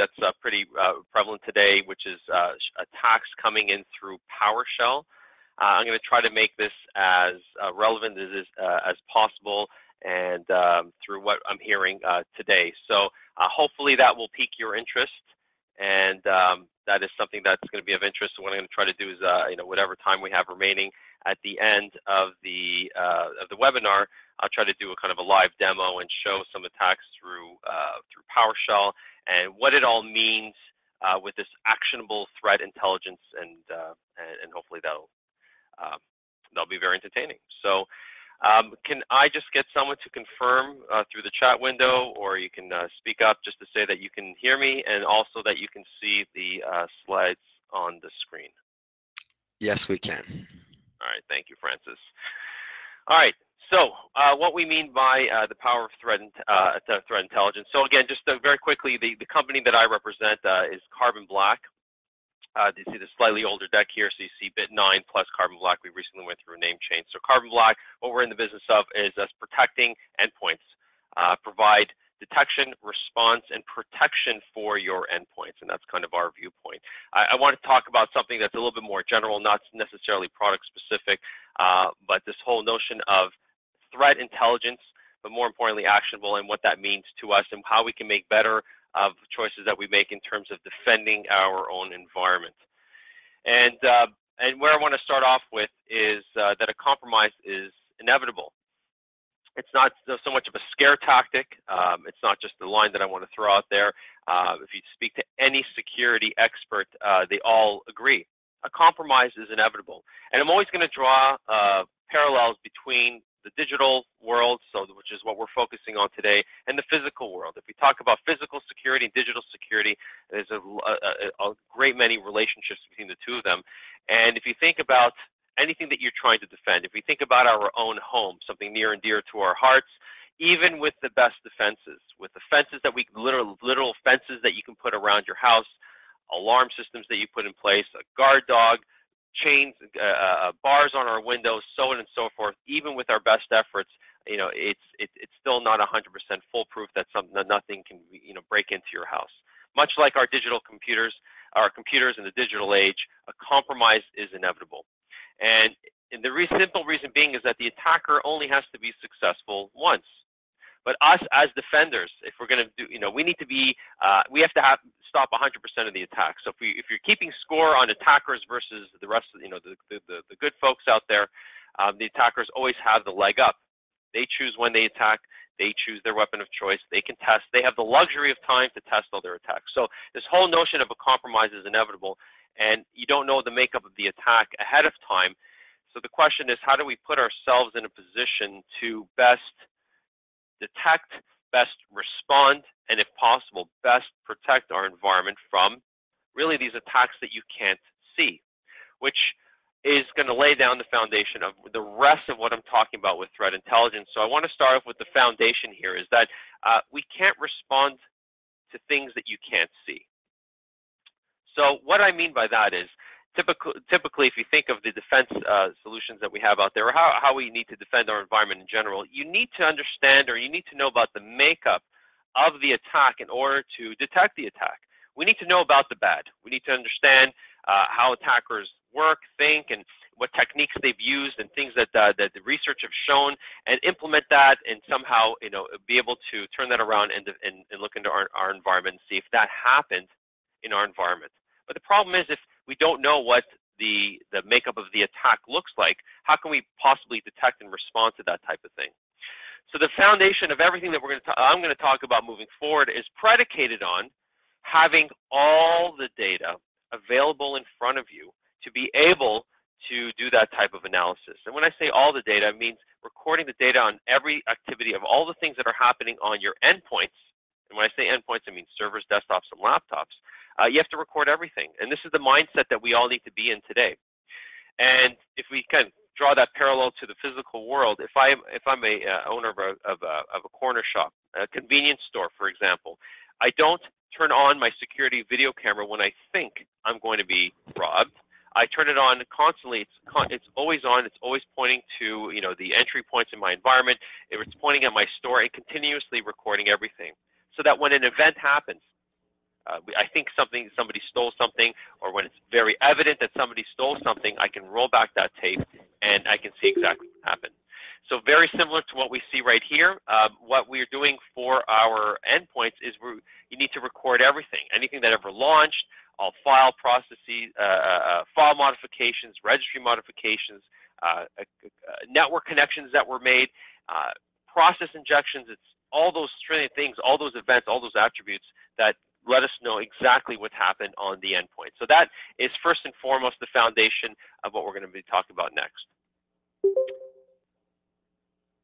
that's pretty prevalent today, which is attacks coming in through PowerShell. I'm going to try to make this as relevant as possible and through what I'm hearing today. So hopefully that will pique your interest, and that is something that's going to be of interest. So what I'm going to try to do is, whatever time we have remaining at the end of the webinar, I'll try to do a kind of a live demo and show some attacks through PowerShell and what it all means with this actionable threat intelligence, and hopefully that'll be very entertaining. So can I just get someone to confirm through the chat window, or you can speak up just to say that you can hear me and also that you can see the slides on the screen? Yes, we can. All right, thank you, Francis. All right, so what we mean by the power of threat intelligence. So again, just very quickly, the company that I represent is Carbon Black. You see the slightly older deck here, so you see Bit 9 plus Carbon Black. We recently went through a name change. So Carbon Black, what we're in the business of is us protecting endpoints, provide detection, response, and protection for your endpoints, and that's kind of our viewpoint. I want to talk about something that's a little bit more general, not necessarily product specific, but this whole notion of threat intelligence, but more importantly actionable, and what that means to us and how we can make better of choices that we make in terms of defending our own environment. And where I want to start off with is that a compromise is inevitable. It's not so much of a scare tactic. It's not just the line that I want to throw out there. If you speak to any security expert, they all agree. A compromise is inevitable. And I'm always going to draw parallels between the digital world, which is what we're focusing on today, and the physical world. If we talk about physical security and digital security, there's a great many relationships between the two of them. And if you think about anything that you're trying to defend, if we think about our own home, something near and dear to our hearts, even with the best defenses, with the fences that literal fences that you can put around your house, alarm systems that you put in place, a guard dog, chains, bars on our windows, so on and so forth, even with our best efforts, it's still not 100% foolproof that nothing can break into your house. Much like our digital computers, our computers in the digital age, a compromise is inevitable. And the simple reason being is that the attacker only has to be successful once. But us as defenders, if we're going to do, we need to be, we have to stop 100% of the attacks. So if you're keeping score on attackers versus the rest of, the good folks out there, the attackers always have the leg up. They choose when they attack. They choose their weapon of choice. They can test. They have the luxury of time to test all their attacks. So this whole notion of a compromise is inevitable, and you don't know the makeup of the attack ahead of time. So the question is, how do we put ourselves in a position to best detect, best respond, and if possible, best protect our environment from really these attacks that you can't see, which is going to lay down the foundation of the rest of what I'm talking about with threat intelligence. So I want to start off with the foundation here is that we can't respond to things that you can't see. So what I mean by that is, typically, if you think of the defense solutions that we have out there, or how we need to defend our environment in general, you need to understand, or you need to know about the makeup of the attack in order to detect the attack. We need to know about the bad. We need to understand how attackers work, think, and what techniques they've used, and things that the research have shown, and implement that, and somehow be able to turn that around and look into our environment and see if that happened in our environment. But the problem is, if we don't know what the makeup of the attack looks like, how can we possibly detect and respond to that type of thing? So the foundation of everything that I'm going to talk about moving forward is predicated on having all the data available in front of you to be able to do that type of analysis. And when I say all the data, it means recording the data on every activity of all the things that are happening on your endpoints. And when I say endpoints, I mean servers, desktops, and laptops. You have to record everything. And this is the mindset that we all need to be in today. And if we can draw that parallel to the physical world, if I'm a owner of a corner shop, a convenience store, for example, I don't turn on my security video camera when I think I'm going to be robbed. I turn it on constantly. It's always on. It's always pointing to the entry points in my environment. It's pointing at my store and continuously recording everything, so that when an event happens, I think somebody stole something, or when it's very evident that somebody stole something, I can roll back that tape and I can see exactly what happened. So very similar to what we see right here. What we're doing for our endpoints is you need to record everything, anything that ever launched, all file processes, file modifications, registry modifications, network connections that were made, process injections. It's all those things, all those events, all those attributes that let us know exactly what happened on the endpoint. So that is first and foremost the foundation of what we're going to be talking about next.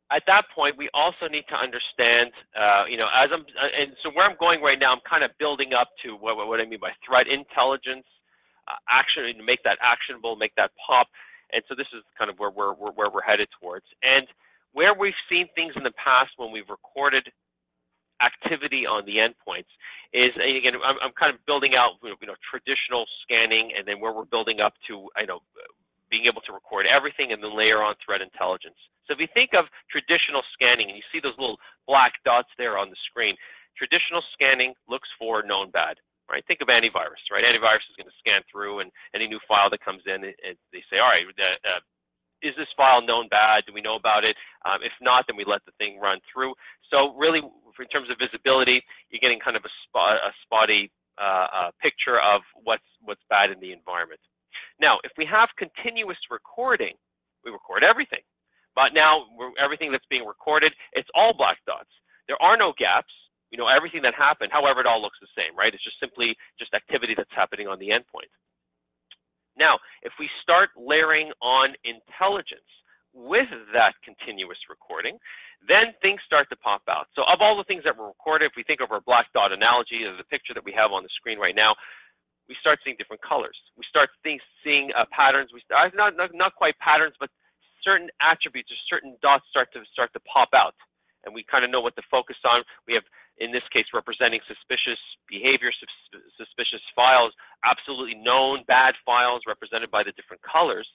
At that point, we also need to understand, and so where I'm going right now, I'm kind of building up to what I mean by threat intelligence, action, to make that actionable, make that pop. And so this is kind of where we're headed towards. And where we've seen things in the past when we've recorded activity on the endpoints is, and again, I'm kind of building out, traditional scanning, and then where we're building up to, being able to record everything and then layer on threat intelligence. So if you think of traditional scanning, and you see those little black dots there on the screen, traditional scanning looks for known bad, right? Think of antivirus, right? Antivirus is going to scan through, and any new file that comes in, they say, all right, is this file known bad? Do we know about it? If not, then we let the thing run through. So really, in terms of visibility, you're getting kind of a spotty picture of what's bad in the environment. Now, if we have continuous recording, we record everything. But now, everything that's being recorded, it's all black dots. There are no gaps. We know everything that happened. However, it all looks the same, right? It's just simply activity that's happening on the endpoint. Now, if we start layering on intelligence with that continuous recording, then things start to pop out. So of all the things that were recorded, if we think of our black dot analogy, or the picture that we have on the screen right now, we start seeing different colors. We start seeing patterns. Not quite patterns, but certain attributes or certain dots start to pop out, and we kind of know what to focus on. We have, in this case, representing suspicious behavior, suspicious files, absolutely known bad files represented by the different colors.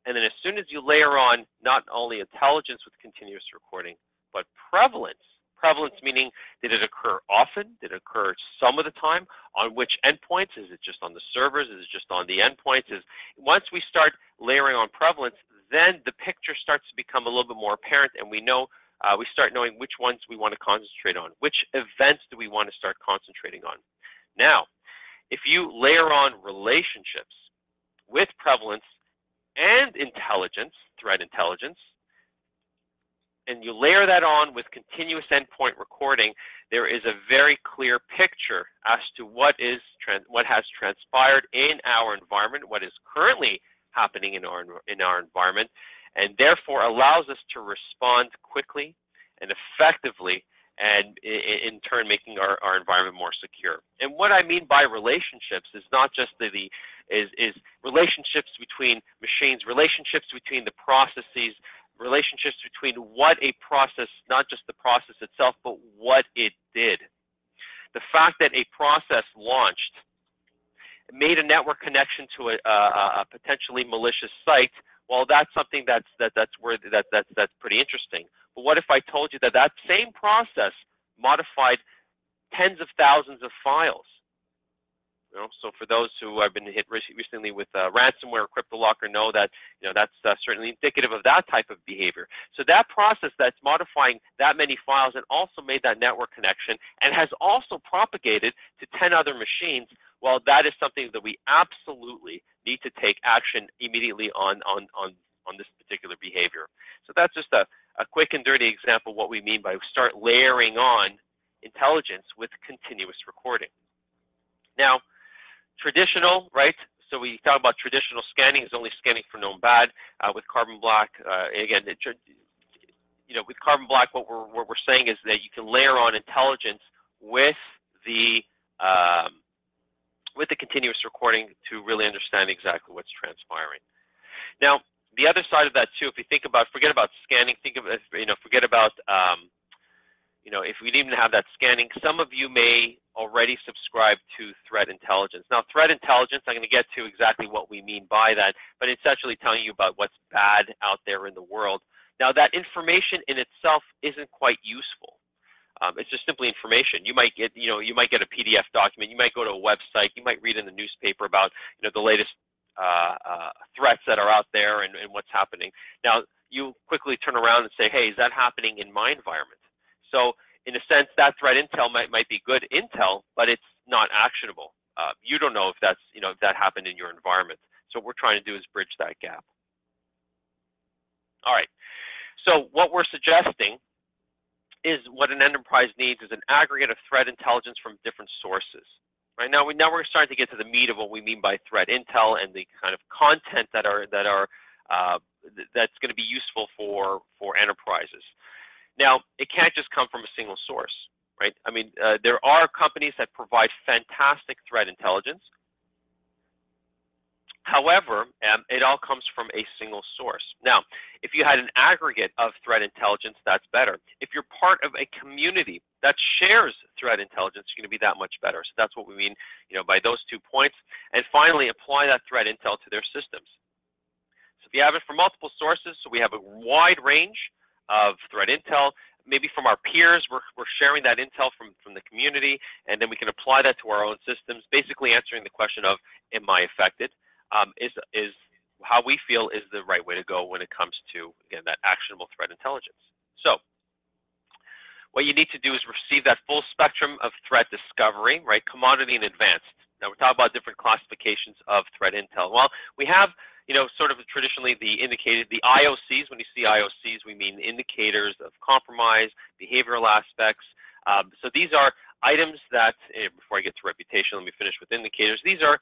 And then as soon as you layer on not only intelligence with continuous recording, but prevalence. Prevalence meaning, did it occur often? Did it occur some of the time? On which endpoints? Is it just on the servers? Is it just on the endpoints? Once we start layering on prevalence, then the picture starts to become a little bit more apparent, and we start knowing which ones we want to concentrate on. Which events do we want to start concentrating on? Now, if you layer on relationships with prevalence and intelligence, threat intelligence, and you layer that on with continuous endpoint recording, there is a very clear picture as to what has transpired in our environment, what is currently happening in our environment, and therefore allows us to respond quickly and effectively, and in turn making our environment more secure. And what I mean by relationships is not just is relationships between machines, relationships between the processes, relationships between what a process, not just the process itself, but what it did. The fact that a process launched, made a network connection to a potentially malicious site, well, that's something that's pretty interesting. But what if I told you that same process modified tens of thousands of files? So for those who have been hit recently with ransomware or CryptoLocker know that that's certainly indicative of that type of behavior. So that process that's modifying that many files and also made that network connection and has also propagated to 10 other machines, well, that is something that we absolutely need to take action immediately on this particular behavior. So that's just a quick and dirty example of what we mean by start layering on intelligence with continuous recording. Now, traditional, right? So we talk about traditional scanning is only scanning for known bad. With Carbon Black, again, with Carbon Black, what we're saying is that you can layer on intelligence with the continuous recording to really understand exactly what's transpiring. Now, the other side of that too, if you forget about scanning, forget about if we didn't even have that scanning, some of you may already subscribe to threat intelligence. Now, threat intelligence, I'm going to get to exactly what we mean by that, but it's actually telling you about what's bad out there in the world. Now, that information in itself isn't quite useful. It's just simply information. You might get, you might get a PDF document. You might go to a website. You might read in the newspaper about, the latest threats that are out there and what's happening. Now, you quickly turn around and say, hey, is that happening in my environment? So in a sense, that threat intel might be good intel, but it's not actionable. You don't know if that's, if that happened in your environment. So what we're trying to do is bridge that gap. All right. So what we're suggesting is what an enterprise needs is an aggregate of threat intelligence from different sources. Right now, we're starting to get to the meat of what we mean by threat intel and the kind of content that's going to be useful for enterprises. Now, it can't just come from a single source, right? I mean, there are companies that provide fantastic threat intelligence. However, it all comes from a single source. Now, if you had an aggregate of threat intelligence, that's better. If you're part of a community that shares threat intelligence, you're going to be that much better. So that's what we mean, by those 2 points. And finally, apply that threat intel to their systems. So if you have it from multiple sources, so we have a wide range of threat intel, maybe from our peers, we're sharing that intel from the community, and then we can apply that to our own systems, basically answering the question of, am I affected? Is how we feel is the right way to go when it comes to, again, that actionable threat intelligence. So what you need to do is receive that full spectrum of threat discovery, right, commodity and advanced. Now we're talking about different classifications of threat intel. Well, we have, sort of traditionally the IOCs. When you see IOCs, we mean indicators of compromise, behavioral aspects. So these are items that, before I get to reputation, let me finish with indicators. These are,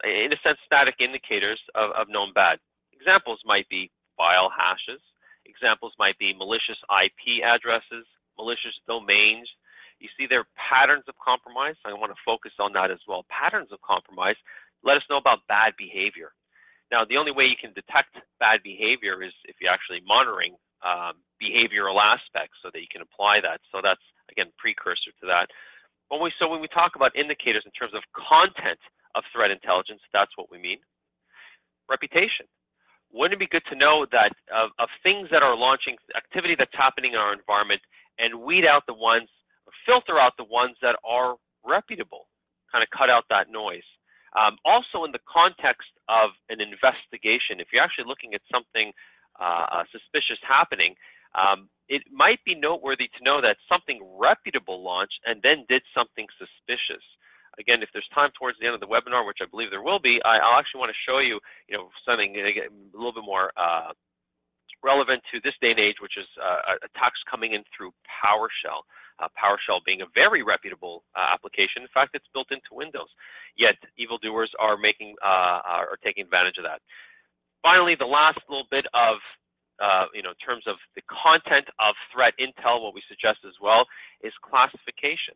in a sense, static indicators of known bad. Examples might be file hashes. Examples might be malicious IP addresses, malicious domains. You see there are patterns of compromise. I want to focus on that as well. Patterns of compromise let us know about bad behavior. Now, the only way you can detect bad behavior is if you're actually monitoring behavioral aspects so that you can apply that. So that's, again, precursor to that. When we talk about indicators in terms of content of threat intelligence, that's what we mean. Reputation. Wouldn't it be good to know that of things that are launching, activity that's happening in our environment, and weed out the ones, filter out the ones that are reputable, kind of cut out that noise. Also in the context of an investigation, if you're actually looking at something suspicious happening, it might be noteworthy to know that something reputable launched and then did something suspicious. Again, if there's time towards the end of the webinar, which I believe there will be, I'll actually want to show you, something a little bit more relevant to this day and age, which is attacks coming in through PowerShell. PowerShell being a very reputable application. In fact, it's built into Windows. Yet evildoers are taking advantage of that. Finally, the last little bit of in terms of the content of threat intel, what we suggest as well is classification.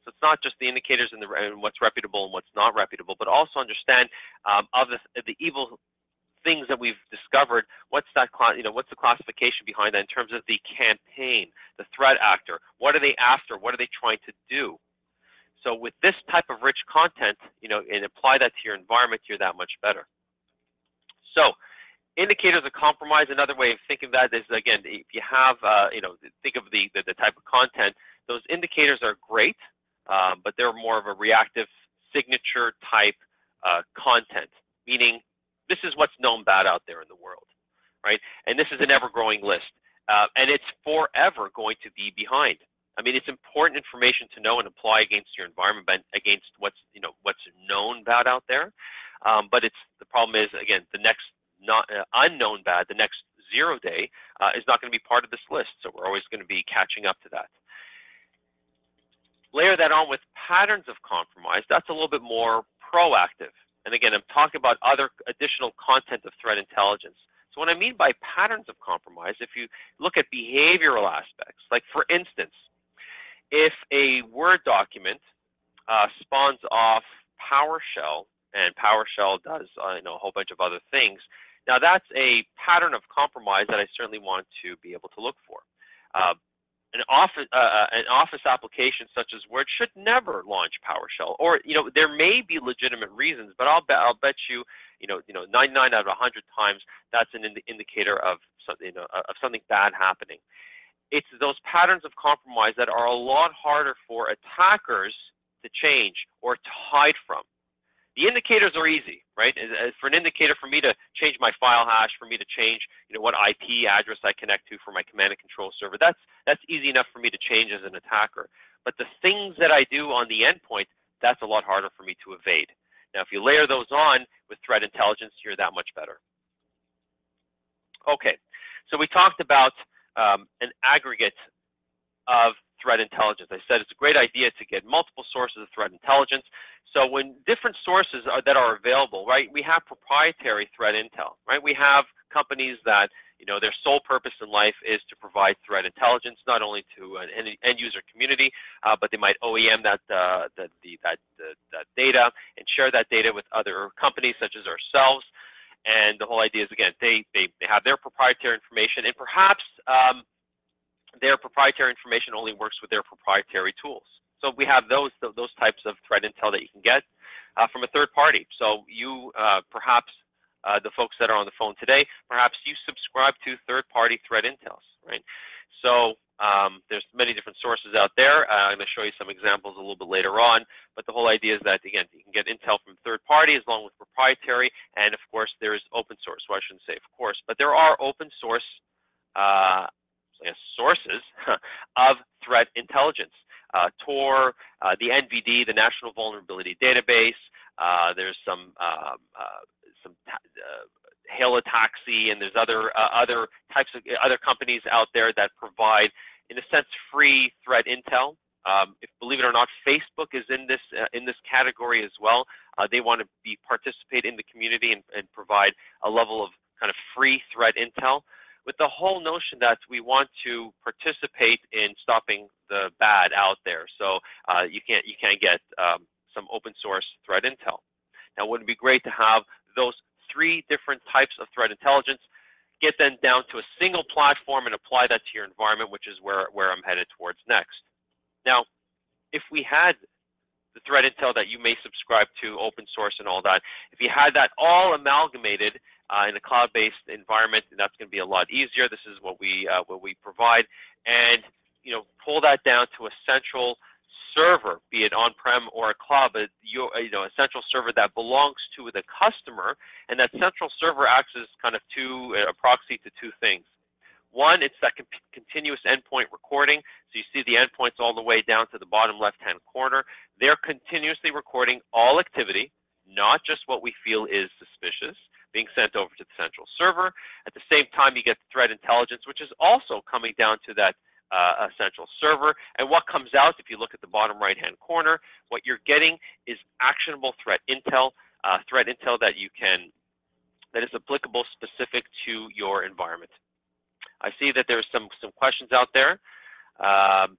So it's not just the indicators and what's reputable and what's not reputable, but also understand of the evil things that we've discovered. What's the classification behind that in terms of the campaign, the threat actor? What are they after? What are they trying to do? So with this type of rich content, and apply that to your environment, you're that much better. So indicators of compromise. Another way of thinking of that is, again, if you have, think of the type of content. Those indicators are great. But they're more of a reactive signature type content, meaning this is what's known bad out there in the world, right? And this is an ever-growing list, and it's forever going to be behind. I mean, it's important information to know and apply against your environment, against what's known bad out there. But the problem is, again, the next unknown bad, the next 0 day, is not going to be part of this list. So we're always going to be catching up to that. Layer that on with patterns of compromise. That's a little bit more proactive. And again, I'm talking about other additional content of threat intelligence. So what I mean by patterns of compromise, if you look at behavioral aspects, like for instance, if a Word document spawns off PowerShell, and PowerShell does a whole bunch of other things, now that's a pattern of compromise that I certainly want to be able to look for. An office application such as Word should never launch PowerShell, or there may be legitimate reasons, but I'll bet you 99 out of 100 times that's an indicator of something bad happening. it's those patterns of compromise that are a lot harder for attackers to change or to hide from. The indicators are easy, right? For an indicator, for me to change my file hash, for me to change, what IP address I connect to for my command and control server, that's easy enough for me to change as an attacker. But the things that I do on the endpoint, that's a lot harder for me to evade. Now, if you layer those on with threat intelligence, you're that much better. Okay, so we talked about an aggregate of threat intelligence. I said it's a great idea to get multiple sources of threat intelligence. So when different sources that are available, right, we have proprietary threat intel, right? We have companies that, their sole purpose in life is to provide threat intelligence, not only to an end user community, but they might OEM that data and share that data with other companies such as ourselves. And the whole idea is, again, they have their proprietary information, and perhaps their proprietary information only works with their proprietary tools. So we have those types of threat intel that you can get from a third party. So you perhaps the folks that are on the phone today, perhaps you subscribe to third-party threat intels, right? So there's many different sources out there. I'm going to show you some examples a little bit later on. But the whole idea is that, again, you can get intel from third parties along with proprietary, and of course there is open source. Well, I shouldn't say of course, but there are open source sources of threat intelligence. Tor, the NVD, the National Vulnerability Database. There's some Halotaxi, and there's other types of other companies out there that provide, in a sense, free threat intel. If, believe it or not, Facebook is in this category as well. They want to participate in the community and provide a level of kind of free threat intel, with the whole notion that we want to participate in stopping the bad out there. So you can't get some open source threat intel. Now, wouldn't it be great to have those three different types of threat intelligence, get them down to a single platform and apply that to your environment, which is where I'm headed towards next. Now, if we had the threat intel that you may subscribe to, open source and all that, if you had that all amalgamated in a cloud-based environment, that's going to be a lot easier. This is what we provide, and pull that down to a central server, be it on-prem or a cloud, but a central server that belongs to the customer, and that central server acts as kind of a proxy to two things. One, it's that continuous endpoint recording. So you see the endpoints all the way down to the bottom left-hand corner. They're continuously recording all activity, not just what we feel is suspicious, being sent over to the central server. At the same time, you get the threat intelligence, which is also coming down to that central server. And what comes out, if you look at the bottom right-hand corner, what you're getting is actionable threat intel that is applicable specific to your environment. I see that there's some questions out there. I'm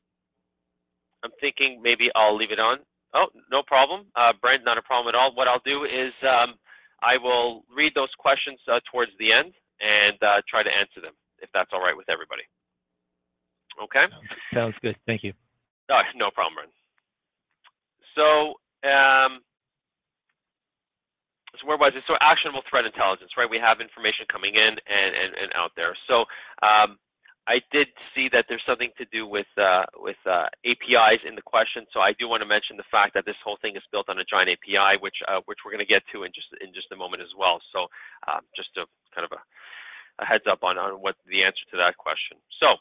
thinking maybe I'll leave it on. Oh, no problem. Brent, not a problem at all. What I'll do is I will read those questions towards the end and try to answer them, if that's all right with everybody. Okay? Sounds good. Thank you. No problem, Brent. So, so where was it? So actionable threat intelligence, right? We have information coming in and out there. So I did see that there's something to do with APIs in the question. So I do want to mention the fact that this whole thing is built on a giant API, which we're going to get to in just a moment as well. So just a kind of a heads up on what the answer to that question. So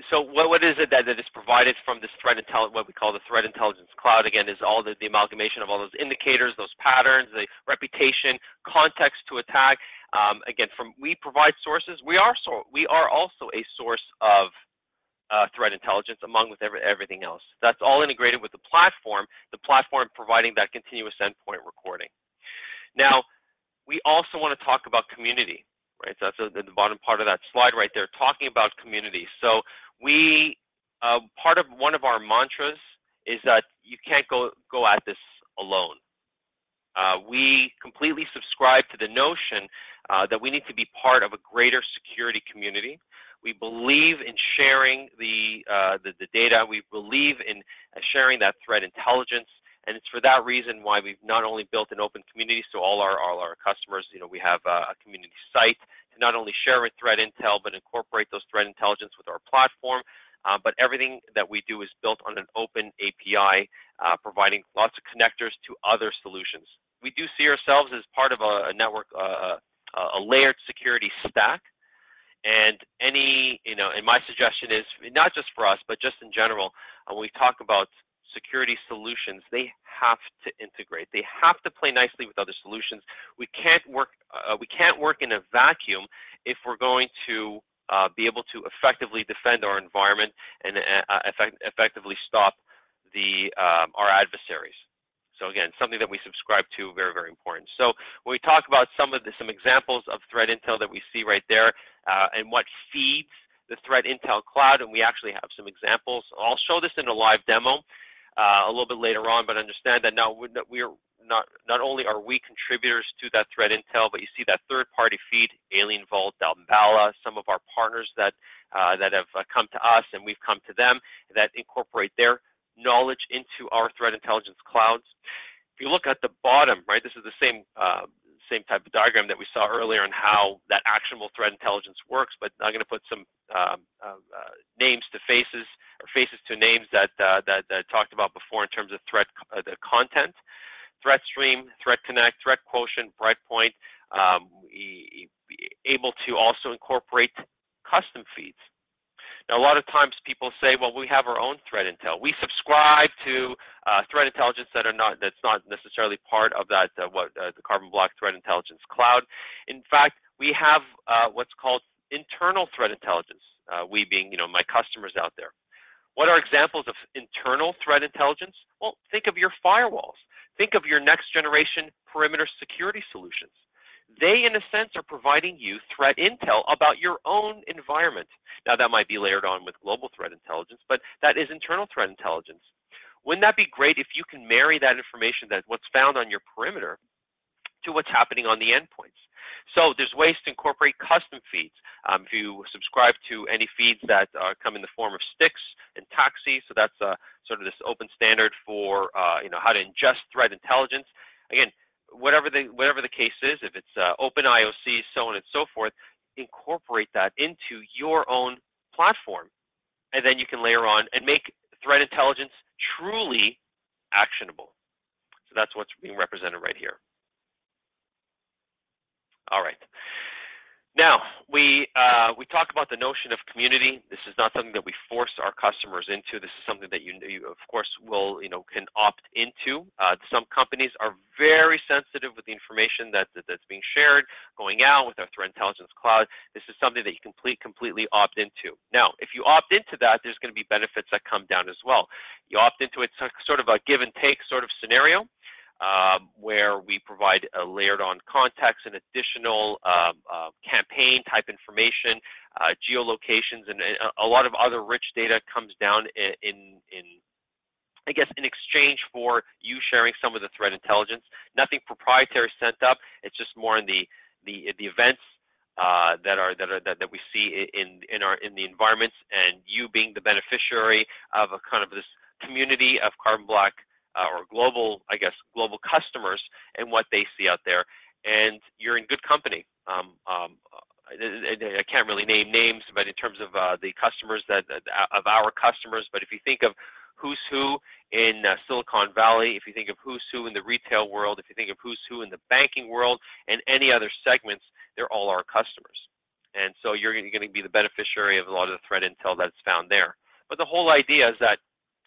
so what is it that is provided from this threat intelligence, what we call the threat intelligence cloud? Again, is all the amalgamation of all those indicators, those patterns, the reputation, context to attack. Again, we provide sources. We are also a source of threat intelligence along with everything else. That's all integrated with the platform providing that continuous endpoint recording. Now, we also want to talk about community. Right, so that's the bottom part of that slide right there, talking about community. So we, one of our mantras is that you can't go at this alone. We completely subscribe to the notion that we need to be part of a greater security community. We believe in sharing the data. We believe in sharing that threat intelligence. And it's for that reason why we've not only built an open community, so all our customers, we have a community site to not only share with threat intel, but incorporate those threat intelligence with our platform. But everything that we do is built on an open API, providing lots of connectors to other solutions. We do see ourselves as part of a network, a layered security stack. And and my suggestion is not just for us, but just in general, when we talk about security solutions, they have to integrate. They have to play nicely with other solutions. We can't work in a vacuum if we're going to be able to effectively defend our environment and effectively stop our adversaries. So again, something that we subscribe to, very, very important. So when we talk about some examples of threat intel that we see right there, and what feeds the threat intel cloud, and we actually have some examples. I'll show this in a live demo a little bit later on, but understand that now we're not only are we contributors to that threat intel, but you see that third-party feed, Alien Vault, Dalbala, some of our partners that have come to us and we've come to them that incorporate their knowledge into our threat intelligence clouds. If you look at the bottom, right, this is the same type of diagram that we saw earlier on how that actionable threat intelligence works, but I'm going to put some names to faces, or faces to names that I talked about before in terms of the content. Threat stream, threat connect, threat quotient, breakpoint, able to also incorporate custom feeds. Now, a lot of times people say, well, we have our own threat intel. We subscribe to threat intelligence that's not necessarily part of that the Carbon Black Threat Intelligence Cloud. In fact, we have what's called internal threat intelligence, we being, my customers out there. What are examples of internal threat intelligence? Well, think of your firewalls. Think of your next generation perimeter security solutions. They, in a sense, are providing you threat intel about your own environment. Now, that might be layered on with global threat intelligence, but that is internal threat intelligence. Wouldn't that be great if you can marry that information, that what's found on your perimeter, to what's happening on the endpoints? So there's ways to incorporate custom feeds. If you subscribe to any feeds that come in the form of sticks and taxis, so that's sort of this open standard for how to ingest threat intelligence. Again, whatever the case is, if it's open IOC, so on and so forth, incorporate that into your own platform, and then you can layer on and make threat intelligence truly actionable. So that's what's being represented right here. All right. Now, we talk about the notion of community. This is not something that we force our customers into. This is something that you of course, will, can opt into. Some companies are very sensitive with the information that's being shared, going out with our threat intelligence cloud. This is something that you completely opt into. Now, if you opt into that, there's going to be benefits that come down as well. You opt into it, sort of a give and take sort of scenario. Where we provide a layered on context and additional campaign type information, geolocations, and a lot of other rich data comes down in exchange for you sharing some of the threat intelligence. Nothing proprietary sent up. It's just more in the events that we see in the environments, and you being the beneficiary of a kind of this community of Carbon Black or global customers and what they see out there, and you're in good company. I can't really name names, but in terms of the customers of our customers, but if you think of who's who in Silicon Valley, if you think of who's who in the retail world, if you think of who's who in the banking world, and any other segments, they're all our customers. And so you're going to be the beneficiary of a lot of the threat intel that's found there. But the whole idea is that,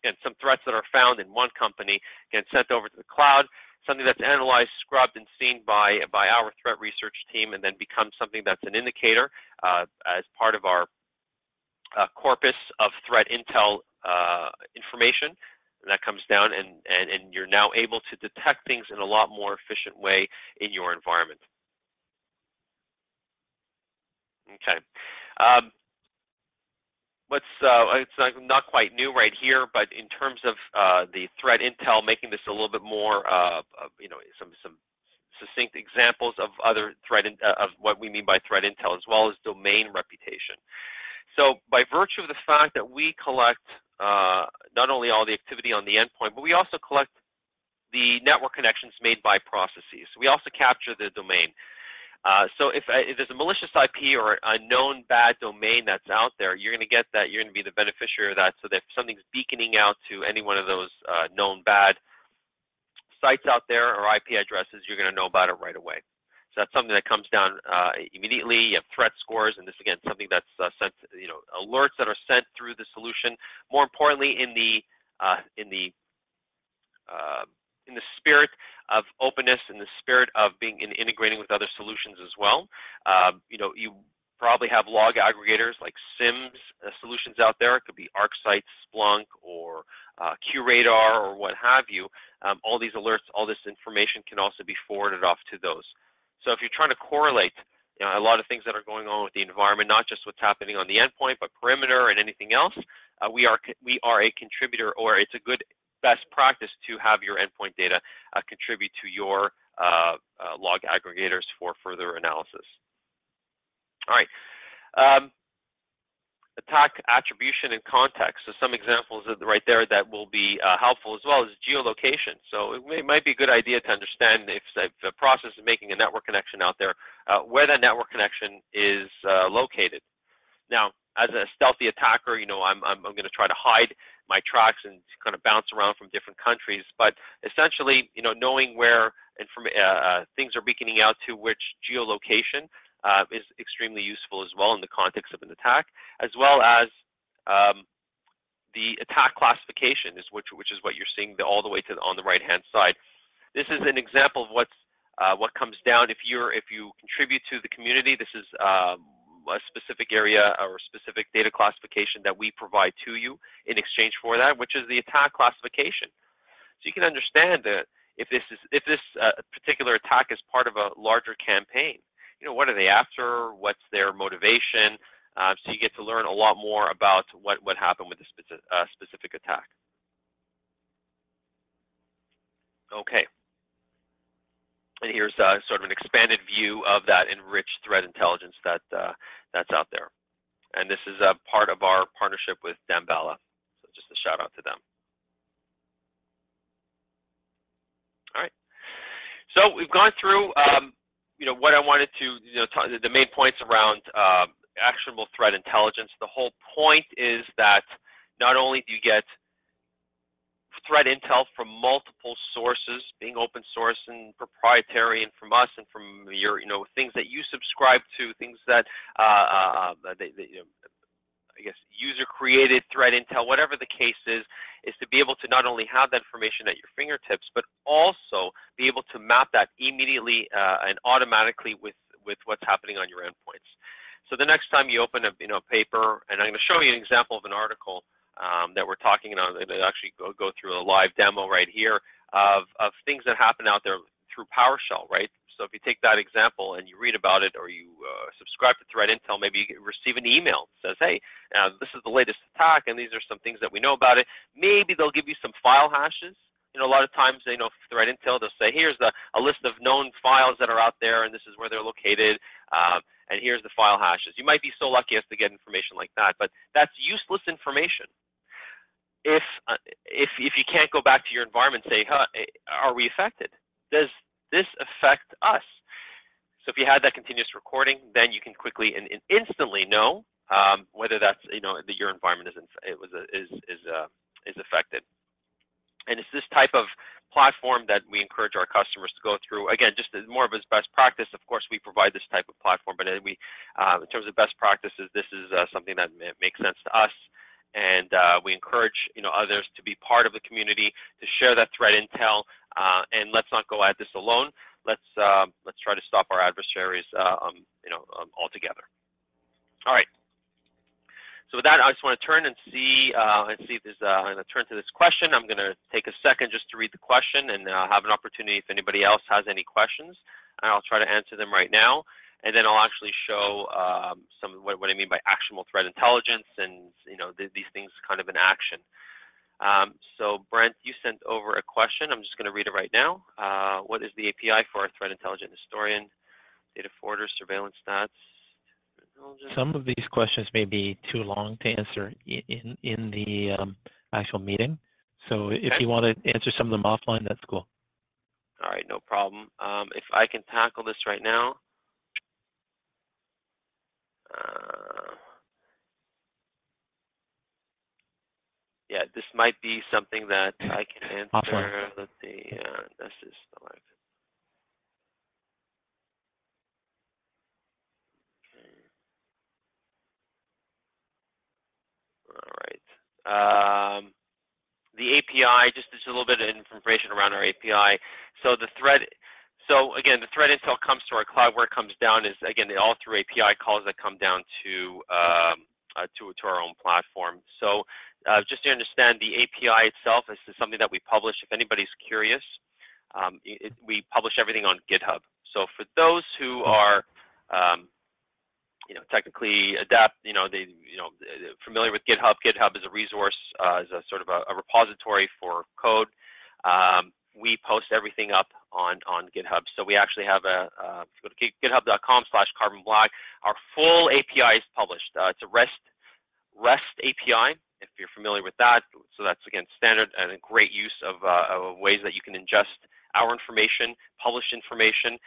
and some threats that are found in one company get sent over to the cloud, something that's analyzed, scrubbed, and seen by our threat research team, and then becomes something that's an indicator as part of our corpus of threat intel information. And that comes down, and you're now able to detect things in a lot more efficient way in your environment. Okay. It's not quite new right here, but in terms of the threat intel, making this a little bit more, some succinct examples of other of what we mean by threat intel, as well as domain reputation. So, by virtue of the fact that we collect not only all the activity on the endpoint, but we also collect the network connections made by processes. We also capture the domain. So if there's a malicious IP or a known bad domain that's out there, you're going to get that. You're going to be the beneficiary of that. So that if something's beaconing out to any one of those known bad sites out there or IP addresses, you're going to know about it right away. So that's something that comes down immediately. You have threat scores, and this again something that's sent. Alerts that are sent through the solution. More importantly, in the spirit of openness, in the spirit of being integrating with other solutions as well. You probably have log aggregators like SIMS solutions out there. It could be ArcSight, Splunk, or QRadar, or what have you. All these alerts, all this information can also be forwarded off to those. So if you're trying to correlate a lot of things that are going on with the environment, not just what's happening on the endpoint, but perimeter and anything else, we are a contributor, or it's a good best practice to have your endpoint data contribute to your log aggregators for further analysis. All right. Attack attribution and context. So some examples right there that will be helpful as well as geolocation. So it might be a good idea to understand if a process is making a network connection out there, where that network connection is located. Now, as a stealthy attacker, I'm going to try to hide my tracks and kind of bounce around from different countries. But essentially, knowing where things are beaconing out to which geolocation is extremely useful as well in the context of an attack, as well as the attack classification, which is what you're seeing all the way to on the right-hand side. This is an example of what comes down if you contribute to the community. This is a specific area or specific data classification that we provide to you in exchange for that, which is the attack classification. So you can understand that if this particular attack is part of a larger campaign, what are they after? What's their motivation? So you get to learn a lot more about what happened with this specific attack. Okay. And here's sort of an expanded view of that enriched threat intelligence that's out there. And this is a part of our partnership with Damballa. So just a shout out to them. All right. So we've gone through what I wanted to, the main points around actionable threat intelligence. The whole point is that not only do you get threat intel from multiple sources, being open source and proprietary, and from us and from your, things that you subscribe to, things that, I guess, user-created threat intel, whatever the case is to be able to not only have that information at your fingertips, but also be able to map that immediately and automatically with what's happening on your endpoints. So the next time you open a paper, and I'm going to show you an example of an article that we're talking about, and actually go through a live demo right here of things that happen out there through PowerShell, right? So if you take that example and you read about it, or you subscribe to Threat Intel, maybe you receive an email that says, hey, this is the latest attack, and these are some things that we know about it. Maybe they'll give you some file hashes. A lot of times, Threat Intel, they'll say, here's a list of known files that are out there, and this is where they're located, and here's the file hashes. You might be so lucky as to get information like that, but that's useless information. If you can't go back to your environment and say, are we affected? Does this affect us? So if you had that continuous recording, then you can quickly and instantly know whether that's that your environment is affected. And it's this type of platform that we encourage our customers to go through. Again, just more of as best practice. Of course, we provide this type of platform, but in terms of best practices, this is something that makes sense to us. And we encourage others to be part of the community, to share that threat intel, and let's not go at this alone. Let's try to stop our adversaries altogether. All right. So with that, I just want to turn and see if there's. I'm going to turn to this question. I'm going to take a second just to read the question and have an opportunity if anybody else has any questions. And I'll try to answer them right now. And then I'll actually show some of what I mean by actionable threat intelligence and these things kind of in action. So Brent, you sent over a question. I'm just going to read it right now. What is the API for a threat intelligent historian? Data forwarders, surveillance stats. Some of these questions may be too long to answer in the actual meeting. So if you want to answer some of them offline, that's cool. All right, no problem. If I can tackle this right now. Yeah, this might be something that I can answer. Offline. Let's see. This is selected. All right. The API, just a little bit of information around our API. So the thread, so again, the thread intel comes to our cloud. Where it comes down is, again, all through API calls that come down to our own platform. So just to understand, the API itself is something that we publish. If anybody's curious, we publish everything on GitHub. So for those who are technically adept, familiar with GitHub. GitHub is a resource, is a sort of a repository for code. We post everything up on GitHub. So we actually have if you go to github.com/carbonblack, our full API is published. It's a REST API, if you're familiar with that. So that's, again, standard and a great use of ways that you can ingest our information, published information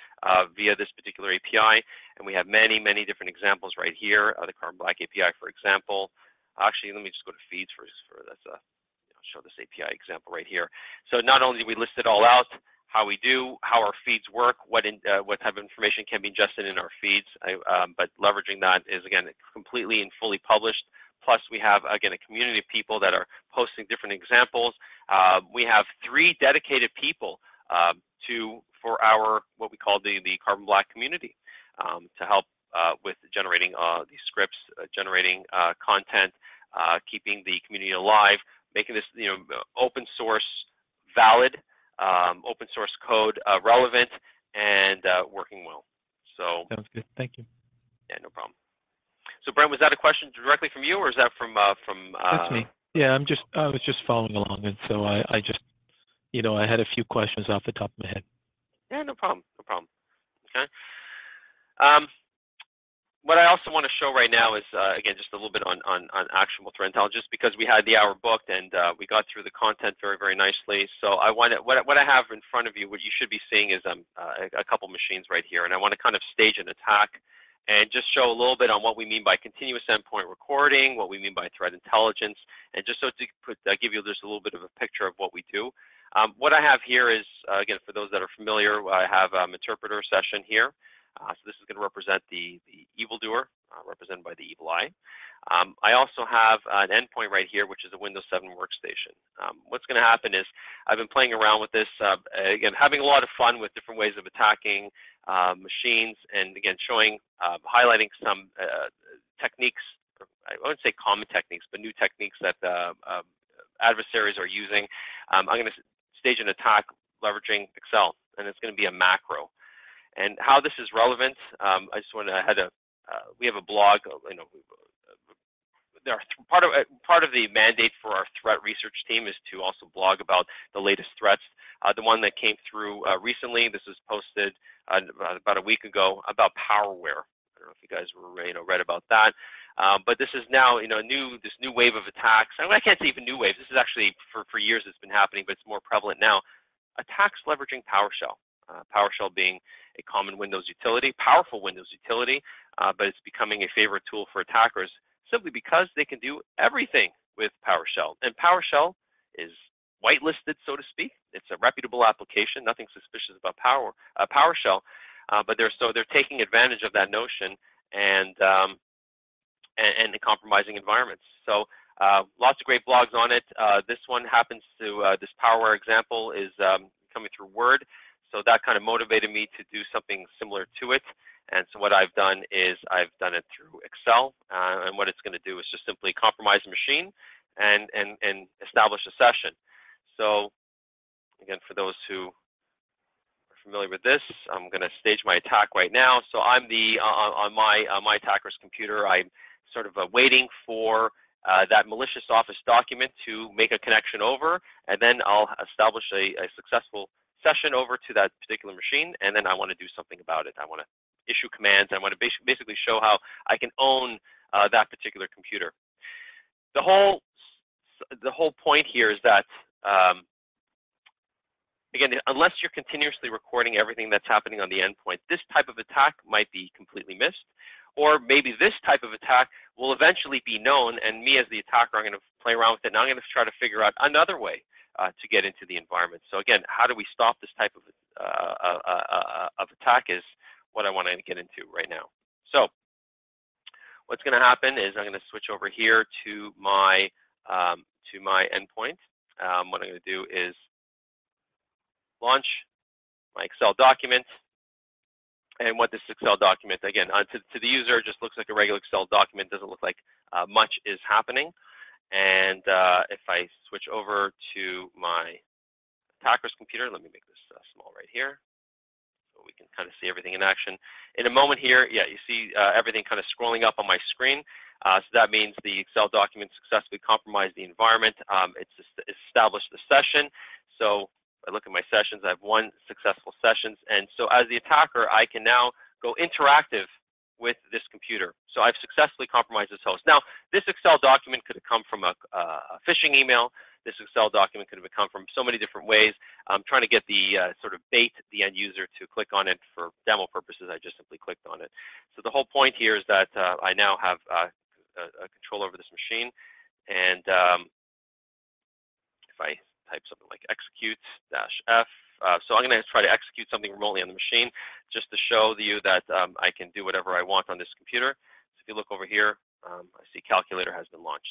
via this particular API. And we have many, many different examples right here. The Carbon Black API, for example. Actually, let me just go to feeds for show this API example right here. So not only do we list it all out, how we do, how our feeds work, what type of information can be ingested in our feeds, but leveraging that is, again, completely and fully published. Plus, we have, again, a community of people that are posting different examples. We have 3 dedicated people for our, what we call the Carbon Black community, to help with generating these scripts, generating content, keeping the community alive, making this open source valid, open source code relevant, and working well. So sounds good. Thank you. Yeah, no problem. So Brent, was that a question directly from you, or is that from? That's me. Yeah, I was just following along, and so I just, I had a few questions off the top of my head. Yeah, no problem. No problem. Okay. What I also want to show right now is, again, just a little bit on actionable threat intelligence, because we had the hour booked and we got through the content very, very nicely. So I want to, what I have in front of you, what you should be seeing is a couple machines right here, and I want to kind of stage an attack and just show a little bit on what we mean by continuous endpoint recording, what we mean by threat intelligence, and just so to give you just a little bit of a picture of what we do. What I have here is, again, for those that are familiar, I have an interpreter session here. So this is going to represent the evildoer, represented by the evil eye. I also have an endpoint right here, which is a Windows 7 workstation. What's going to happen is I've been playing around with this, again, having a lot of fun with different ways of attacking machines, and again, highlighting some techniques, I wouldn't say common techniques, but new techniques that adversaries are using. I'm going to stage an attack leveraging Excel, and it's going to be a macro. And how this is relevant, I just want to we have a blog. Part of the mandate for our threat research team is to also blog about the latest threats. The one that came through recently, this was posted about a week ago, about PowerWare. I don't know if you guys read about that. But this is now this new wave of attacks. I can't say even new waves. This is actually for years it's been happening, but it's more prevalent now. Attacks leveraging PowerShell. PowerShell being a common Windows utility, powerful Windows utility, but it's becoming a favorite tool for attackers simply because they can do everything with PowerShell. And PowerShell is whitelisted, so to speak. It's a reputable application, nothing suspicious about PowerShell, but they're taking advantage of that notion and compromising environments. So lots of great blogs on it. This one happens to, this PowerWare example is coming through Word. So that kind of motivated me to do something similar to it. And so what I've done is I've done it through Excel. And what it's going to do is just simply compromise the machine and establish a session. So again, for those who are familiar with this, I'm going to stage my attack right now. So I'm on my attacker's computer. I'm sort of waiting for that malicious Office document to make a connection over, and then I'll establish a successful session over to that particular machine, and then I want to do something about it. I want to issue commands. I want to basically show how I can own that particular computer. The whole point here is that, again, unless you're continuously recording everything that's happening on the endpoint, this type of attack might be completely missed, or maybe this type of attack will eventually be known, and me as the attacker, I'm going to play around with it, and I'm going to try to figure out another way to get into the environment. So again, how do we stop this type of attack is what I want to get into right now. So what's going to happen is I'm going to switch over here to my endpoint. What I'm going to do is launch my Excel document. And what this Excel document, again, to the user, just looks like a regular Excel document. Doesn't look like much is happening. And if I switch over to my attacker's computer, let me make this small right here, so we can kind of see everything in action. In a moment here, yeah, you see everything kind of scrolling up on my screen. So that means the Excel document successfully compromised the environment. It's established the session. So I look at my sessions, I have 1 successful sessions, and so as the attacker, I can now go interactive with this computer. So I've successfully compromised this host. Now, this Excel document could have come from a phishing email. This Excel document could have come from so many different ways. I'm trying to get the sort of bait the end user to click on it for demo purposes. I just simply clicked on it. So the whole point here is that I now have a control over this machine, and if I type something like execute-f. So I'm going to try to execute something remotely on the machine just to show you that I can do whatever I want on this computer. So if you look over here, I see calculator has been launched.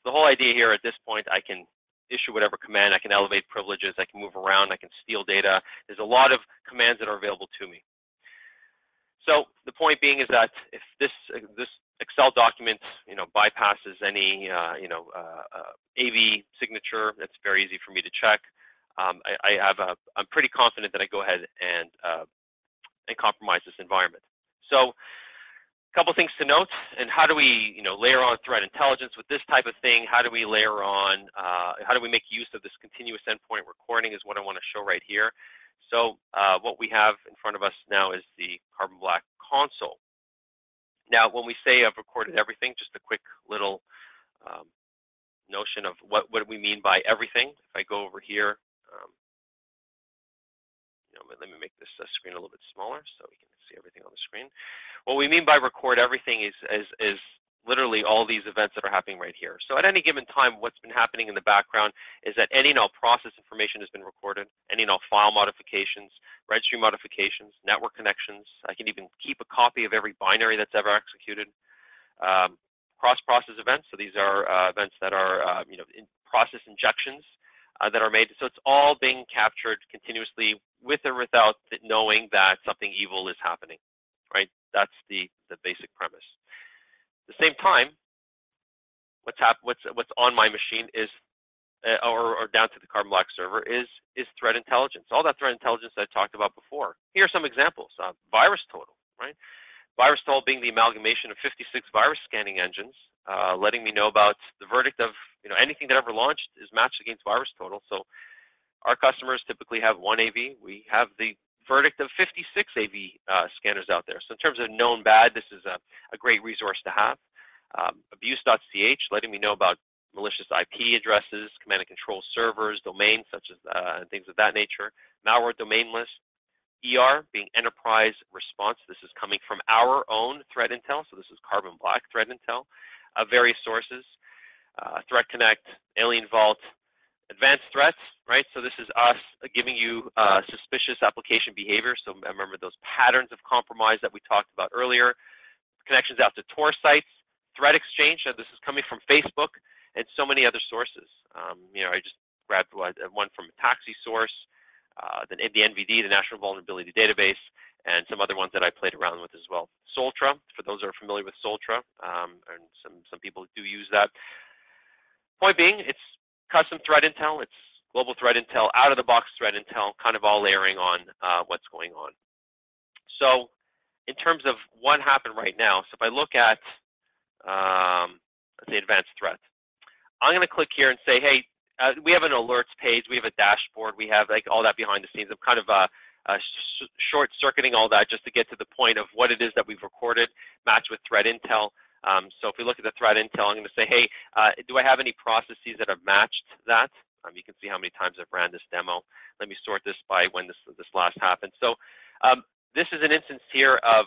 So the whole idea here at this point, I can issue whatever command, I can elevate privileges, I can move around, I can steal data. There's a lot of commands that are available to me. So the point being is that if this Excel document, bypasses any, AV signature, that's very easy for me to check. I'm pretty confident that I go ahead and compromise this environment. So a couple things to note, and how do we, layer on threat intelligence with this type of thing? How do we layer on, how do we make use of this continuous endpoint recording is what I want to show right here. So what we have in front of us now is the Carbon Black console. Now, when we say I've recorded everything, just a quick little notion of what do we mean by everything. If I go over here, let me make this screen a little bit smaller so we can see everything on the screen. What we mean by record everything is literally all these events that are happening right here. So at any given time, what's been happening in the background is that any and all process information has been recorded, any and all file modifications, registry modifications, network connections. I can even keep a copy of every binary that's ever executed. Cross-process events, so these are events that are, in process injections that are made. So it's all being captured continuously with or without knowing that something evil is happening, right? That's the basic premise. At the same time, what's on my machine is, or down to the Carbon Black server is threat intelligence. All that threat intelligence I talked about before. Here are some examples. Virus total, right? Virus total being the amalgamation of 56 virus scanning engines, letting me know about the verdict of anything that ever launched is matched against virus total. So our customers typically have 1 AV. We have the verdict of 56 AV scanners out there. So in terms of known bad, this is a great resource to have. Abuse.ch, letting me know about malicious IP addresses, command and control servers, domains such as and things of that nature. Malware domain list. ER being enterprise response. This is coming from our own threat intel. So this is Carbon Black threat intel of various sources. Threat Connect, Alien Vault, advanced threats, right? So this is us giving you suspicious application behavior. So remember those patterns of compromise that we talked about earlier. Connections out to Tor sites, threat exchange. So this is coming from Facebook and so many other sources. I just grabbed one from a taxi source, the NVD, the National Vulnerability Database, and some other ones that I played around with as well. Soltra, for those who are familiar with Soltra, and some people do use that. Point being, it's custom threat intel, it's global threat intel, out-of-the-box threat intel, kind of all layering on what's going on. So in terms of what happened right now, so if I look at, let's say, advanced threat, I'm going to click here and say, hey, we have an alerts page, we have a dashboard, we have like all that behind the scenes. I'm kind of short-circuiting all that just to get to the point of what it is that we've recorded, matched with threat intel. So if we look at the threat intel, I'm going to say, hey, do I have any processes that have matched that? You can see how many times I've ran this demo. Let me sort this by when this last happened. So this is an instance here of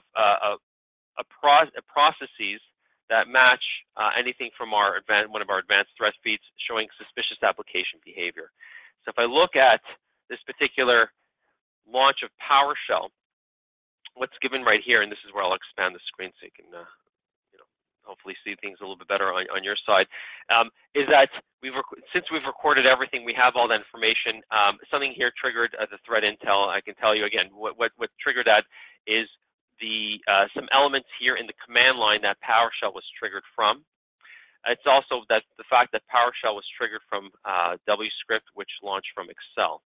processes that match anything from one of our advanced threat feeds showing suspicious application behavior. So if I look at this particular launch of PowerShell, what's given right here, and this is where I'll expand the screen so you can hopefully see things a little bit better on your side, is that since we've recorded everything, we have all that information. Something here triggered the threat intel. I can tell you again, what triggered that is some elements here in the command line that PowerShell was triggered from. It's also that the fact that PowerShell was triggered from WScript, which launched from Excel.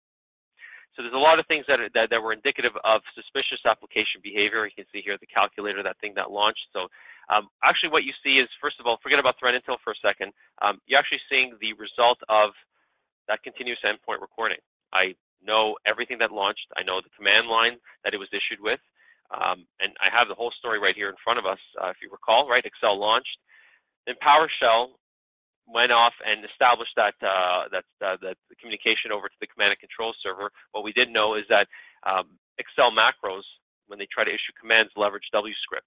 So there's a lot of things that were indicative of suspicious application behavior. You can see here the calculator, that thing that launched. So actually what you see is, first of all, forget about threat intel for a second. You're actually seeing the result of that continuous endpoint recording. I know everything that launched. I know the command line that it was issued with. And I have the whole story right here in front of us. If you recall, right, Excel launched. Then PowerShell went off and established that the communication over to the command and control server. What we didn't know is that Excel macros, when they try to issue commands, leverage WScript.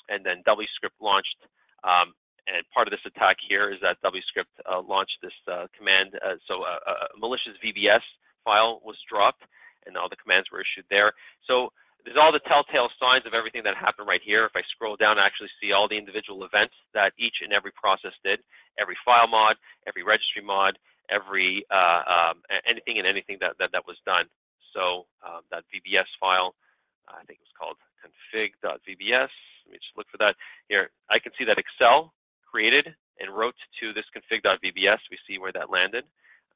And then WScript launched, and part of this attack here is that WScript launched this command. So a malicious VBS file was dropped, and all the commands were issued there. So there's all the telltale signs of everything that happened right here. If I scroll down, I actually see all the individual events that each and every process did, every file mod, every registry mod, every anything and anything that was done. So that VBS file, I think it was called config.vbs. Let me just look for that here. I can see that Excel created and wrote to this config.vbs. We see where that landed.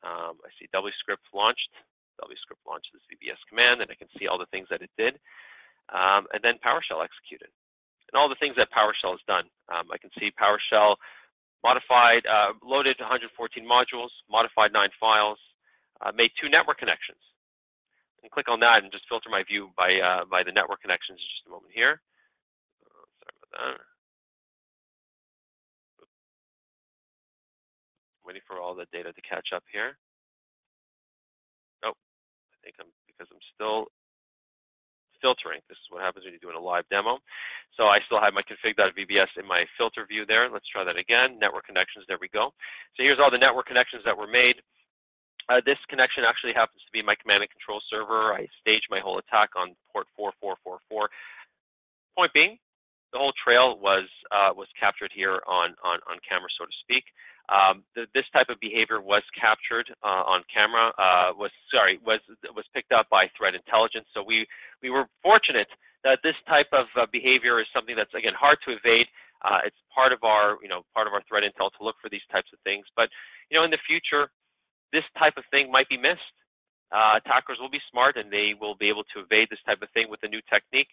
I see WScript launched. WScript launched this VBS command, and I can see all the things that it did. And then PowerShell executed. And all the things that PowerShell has done. I can see PowerShell modified, loaded 114 modules, modified 9 files, made 2 network connections. And click on that and just filter my view by the network connections in just a moment here. Sorry about that. Waiting for all the data to catch up here. I think because I'm still filtering. This is what happens when you're doing a live demo. So I still have my config.vbs in my filter view there. Let's try that again. Network connections, there we go. So here's all the network connections that were made. This connection actually happens to be my command and control server. I staged my whole attack on port 4444. Point being, the whole trail was captured here on camera, so to speak. This type of behavior was captured on camera. Was picked up by threat intelligence. So we were fortunate that this type of behavior is something that's, again, hard to evade. It's part of our threat intel to look for these types of things. But in the future, this type of thing might be missed. Attackers will be smart and they will be able to evade this type of thing with a new technique.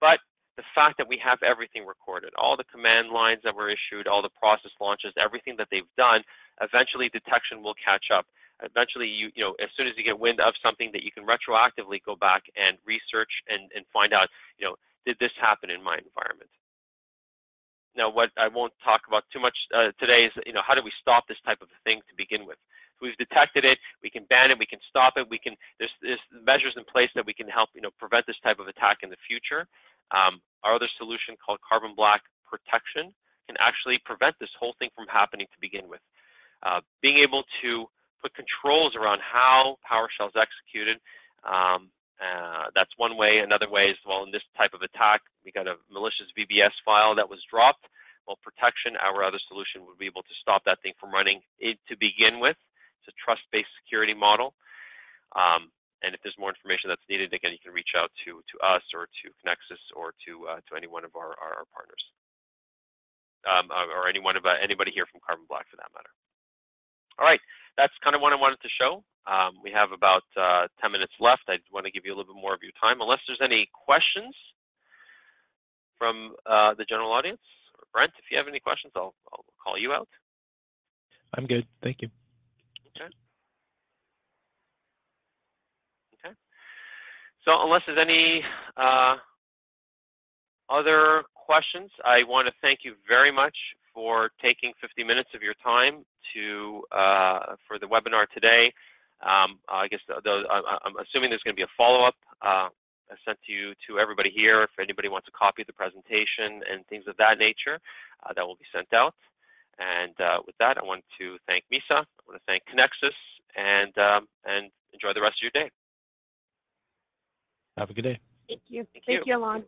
But the fact that we have everything recorded, all the command lines that were issued, all the process launches, everything that they've done, eventually detection will catch up. Eventually, as soon as you get wind of something, that you can retroactively go back and research and find out, did this happen in my environment? Now, what I won't talk about too much today is, how do we stop this type of thing to begin with? We've detected it, we can ban it, we can stop it, there's measures in place that we can help, prevent this type of attack in the future. Our other solution called Carbon Black Protection can actually prevent this whole thing from happening to begin with. Being able to put controls around how PowerShell is executed, that's one way. Another way is, well, in this type of attack, we got a malicious VBS file that was dropped. Well, protection, our other solution, would be able to stop that thing from running to begin with. It's a trust-based security model. And if there's more information that's needed, again, you can reach out to us or to Conexsys or to any one of our partners, or anybody here from Carbon Black for that matter. All right, that's kind of what I wanted to show. We have about 10 minutes left. I want to give you a little bit more of your time, unless there's any questions from the general audience. Brent, if you have any questions, I'll call you out. I'm good, thank you. Okay. Okay. So unless there's any other questions, I want to thank you very much for taking 50 minutes of your time for the webinar today. I guess I'm assuming there's going to be a follow-up sent to everybody here. If anybody wants a copy of the presentation and things of that nature, that will be sent out. And with that, I want to thank Misa. I want to thank Conexsys, and enjoy the rest of your day. Have a good day. Thank you. Thank you, Alon.